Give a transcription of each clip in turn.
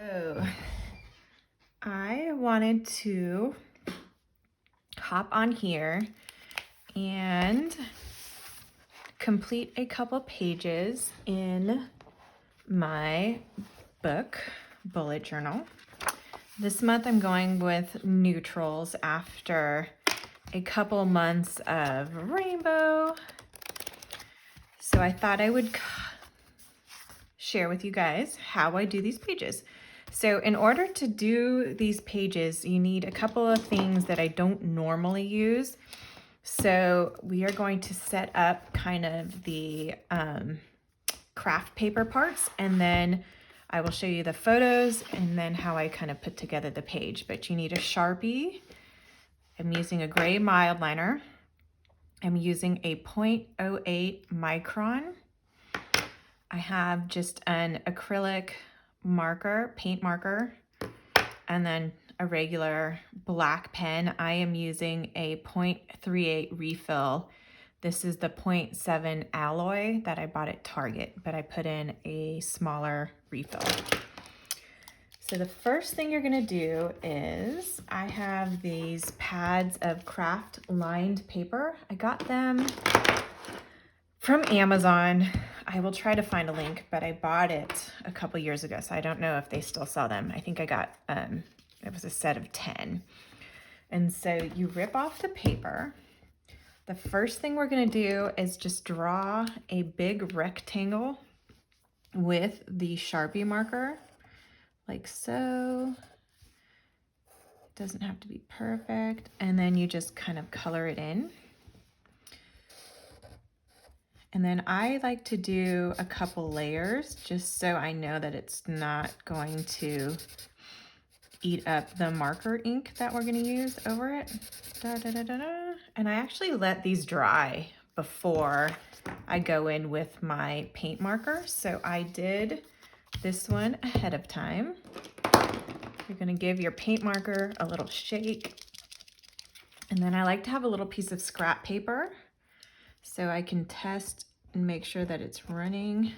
So I wanted to hop on here and complete a couple pages in my book bullet journal. This month I'm going with neutrals after a couple months of rainbow. So I thought I would share with you guys how I do these pages. So in order to do these pages, you need a couple of things that I don't normally use. So we are going to set up kind of the craft paper parts, and then I will show you the photos and then how I kind of put together the page. But you need a Sharpie. I'm using a gray Mildliner. I'm using a 0.08 Micron. I have just an acrylic marker, paint marker, and then a regular black pen. I am using a 0.38 refill. This is the 0.7 alloy that I bought at Target, but I put in a smaller refill. So the first thing you're gonna do is, I have these pads of craft lined paper. I got them from Amazon. I will try to find a link, but I bought it a couple years ago, so I don't know if they still sell them. I think I got, it was a set of 10. And so you rip off the paper. The first thing we're gonna do is just draw a big rectangle with the Sharpie marker, like so. It doesn't have to be perfect. And then you just kind of color it in. And then I like to do a couple layers just so I know that it's not going to eat up the marker ink that we're gonna use over it. And I actually let these dry before I go in with my paint marker. So I did this one ahead of time. You're gonna give your paint marker a little shake. And then I like to have a little piece of scrap paper so I can test and make sure that it's running.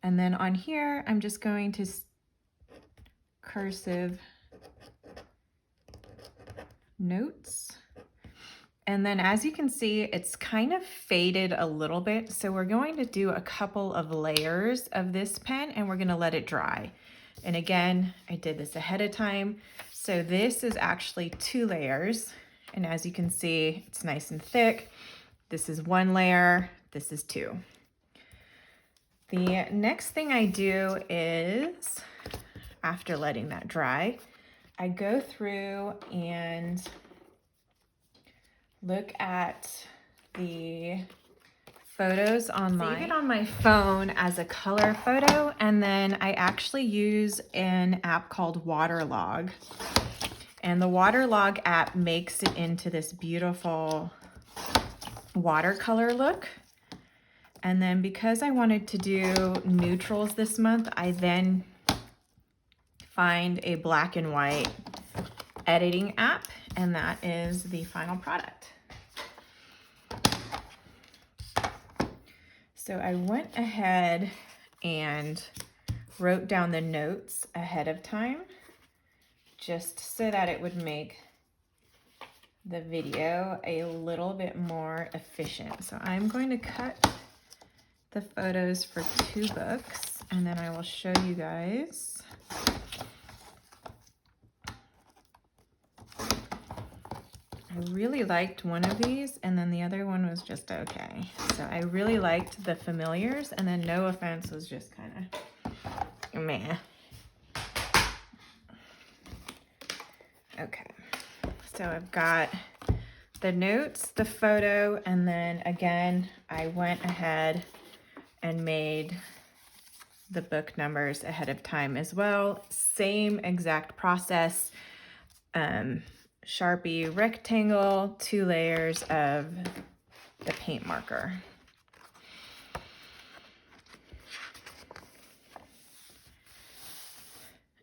And then on here, I'm just going to cursive notes. And then as you can see, it's kind of faded a little bit. So we're going to do a couple of layers of this pen and we're gonna let it dry. And again, I did this ahead of time. So this is actually 2 layers. And as you can see, it's nice and thick. This is 1 layer, this is 2. The next thing I do is, after letting that dry, I go through and look at the photos online. Save it on my phone as a color photo, and then I actually use an app called Waterlog. And the Waterlog app makes it into this beautiful watercolor look. And then because I wanted to do neutrals this month, I then find a black and white editing app, and that is the final product. So I went ahead and wrote down the notes ahead of time, just so that it would make the video a little bit more efficient. So I'm going to cut the photos for 2 books, and then I will show you guys. I really liked one of these, and then the other one was just okay. So I really liked the familiars, and then No Offense was just kind of meh. Okay, so I've got the notes, the photo, and then again, I went ahead and made the book numbers ahead of time as well. Same exact process. Sharpie rectangle, 2 layers of the paint marker.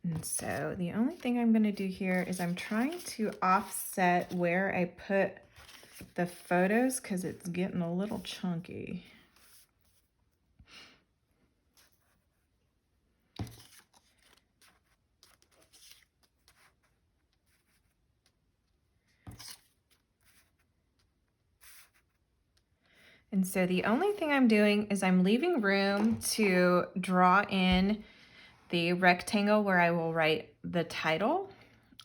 And so the only thing I'm going to do here is I'm trying to offset where I put the photos because it's getting a little chunky. And so the only thing I'm doing is I'm leaving room to draw in the rectangle where I will write the title,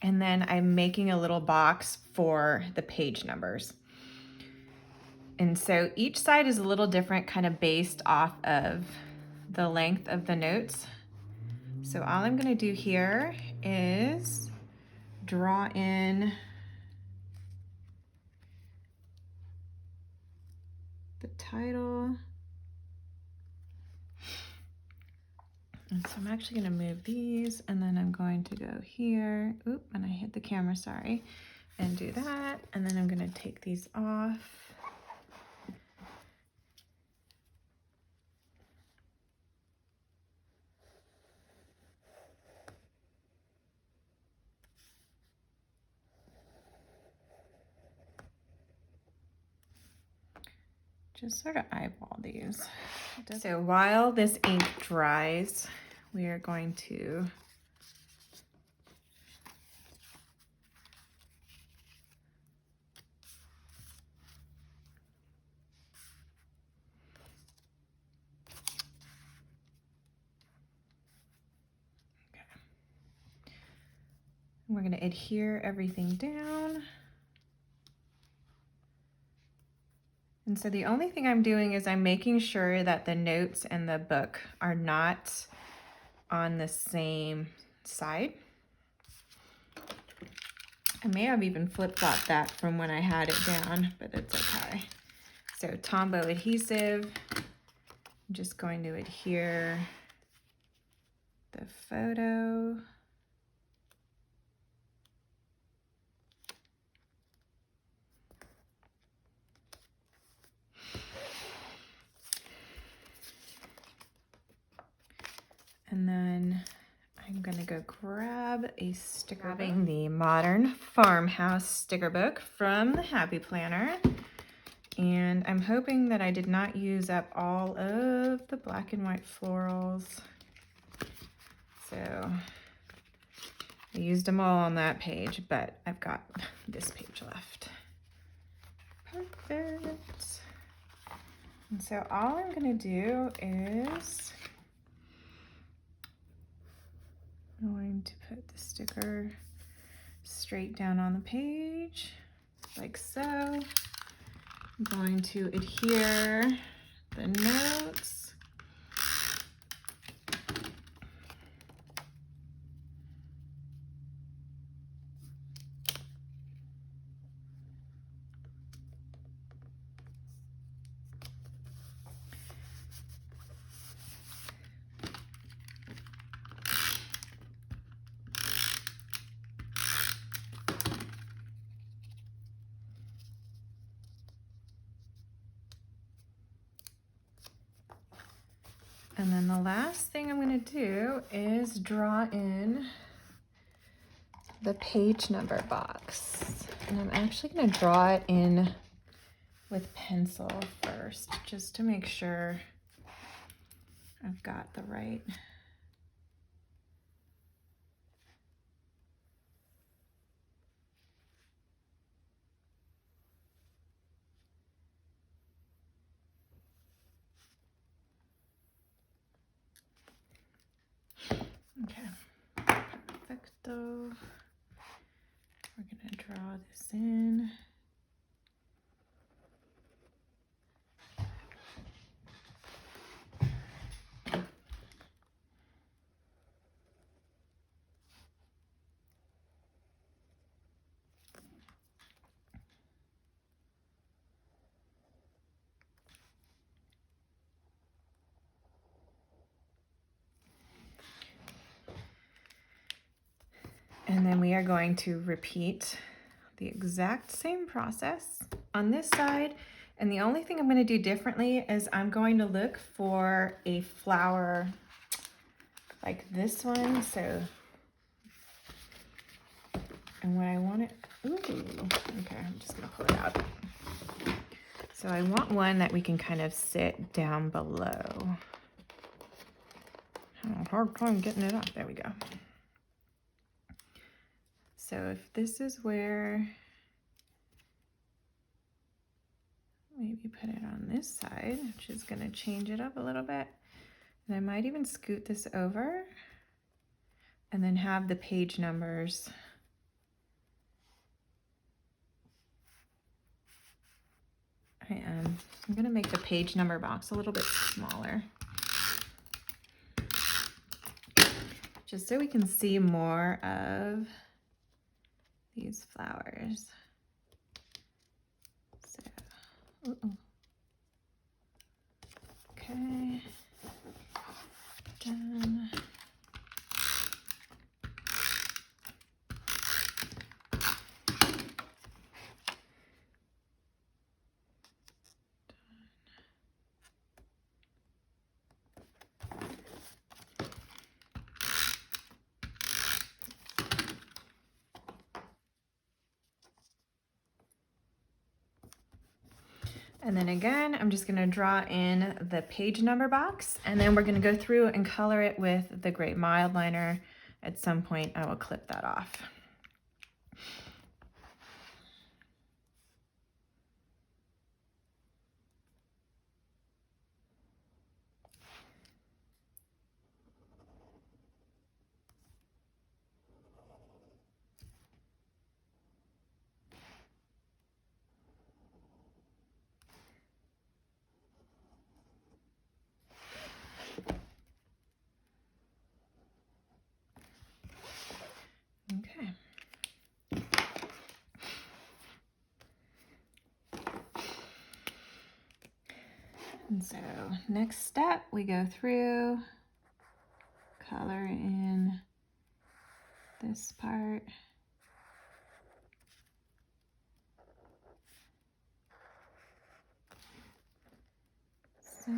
and then I'm making a little box for the page numbers. And so each side is a little different, kind of based off of the length of the notes. So all I'm gonna do here is draw in the title. And so I'm actually gonna move these, and then I'm going to go here. Oop, and I hit the camera, sorry. And do that, and then I'm gonna take these off. Just sort of eyeball these. So while this ink dries, we are going to we're going to adhere everything down. And so the only thing I'm doing is I'm making sure that the notes and the book are not on the same side. I may have even flip-flopped that from when I had it down, but it's okay. So Tombow adhesive, I'm just going to adhere the photo. And then I'm gonna go grab a sticker, grabbing the Modern Farmhouse sticker book from the Happy Planner. And I'm hoping that I did not use up all of the black and white florals. So I used them all on that page, but I've got this page left. Perfect. And so all I'm gonna do is I'm going to put the sticker straight down on the page, like so. I'm going to adhere the notes. And then the last thing I'm going to do is draw in the page number box. And I'm actually going to draw it in with pencil first, just to make sure I've got the right. Okay, perfecto. We're gonna draw this in. And then we are going to repeat the exact same process on this side. And the only thing I'm going to do differently is I'm going to look for a flower like this one. So, and when I want it, ooh, okay, I'm just going to pull it out. So I want one that we can kind of sit down below. I have a hard time getting it up. There we go. So if this is where, maybe maybe put it on this side, which is going to change it up a little bit. And I might even scoot this over and then have the page numbers I'm going to make the page number box a little bit smaller, just so we can see more of these flowers. So, okay, done. And then again, I'm just gonna draw in the page number box, and then we're gonna go through and color it with the gray Mildliner. At some point, I will clip that off. Okay. And so next step, we go through, color in this part. So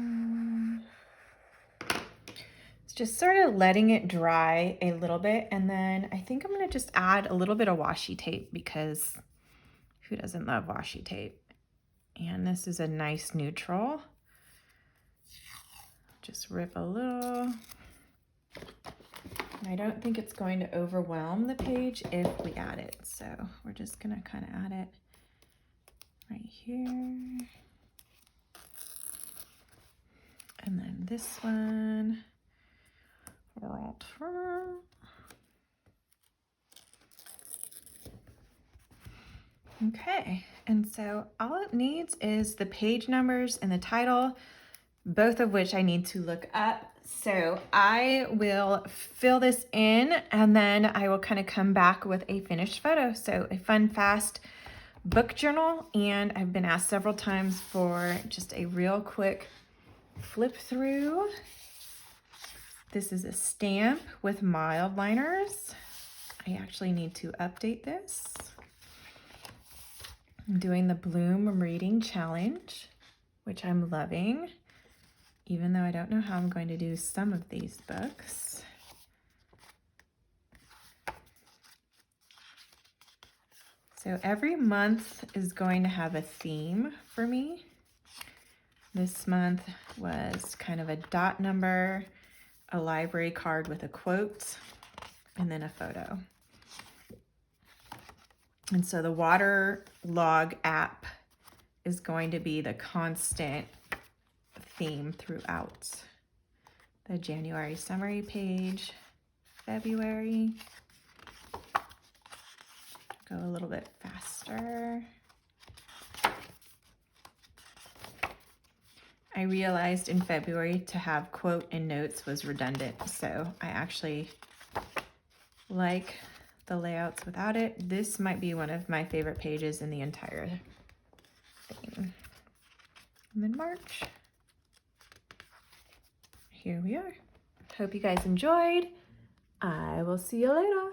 it's just sort of letting it dry a little bit, and then I think I'm gonna just add a little bit of washi tape, because who doesn't love washi tape? And this is a nice neutral. Just rip a little. And I don't think it's going to overwhelm the page if we add it. So we're just gonna kind of add it right here. And then this one. Okay, and so all it needs is the page numbers and the title, both of which I need to look up. So I will fill this in, and then I will kind of come back with a finished photo. So a fun, fast book journal, and I've been asked several times for just a real quick flip through. This is a stamp with Mildliners. I actually need to update this. I'm doing the Bloom Reading Challenge, which I'm loving, even though I don't know how I'm going to do some of these books. So every month is going to have a theme for me. This month was kind of a dot number, a library card with a quote, and then a photo. And so the Waterlog app is going to be the constant theme throughout. The January summary page, February. Go a little bit faster. I realized in February to have quote and notes was redundant, so I actually like the layouts without it. This might be one of my favorite pages in the entire thing. And then March. Here we are. Hope you guys enjoyed. I will see you later.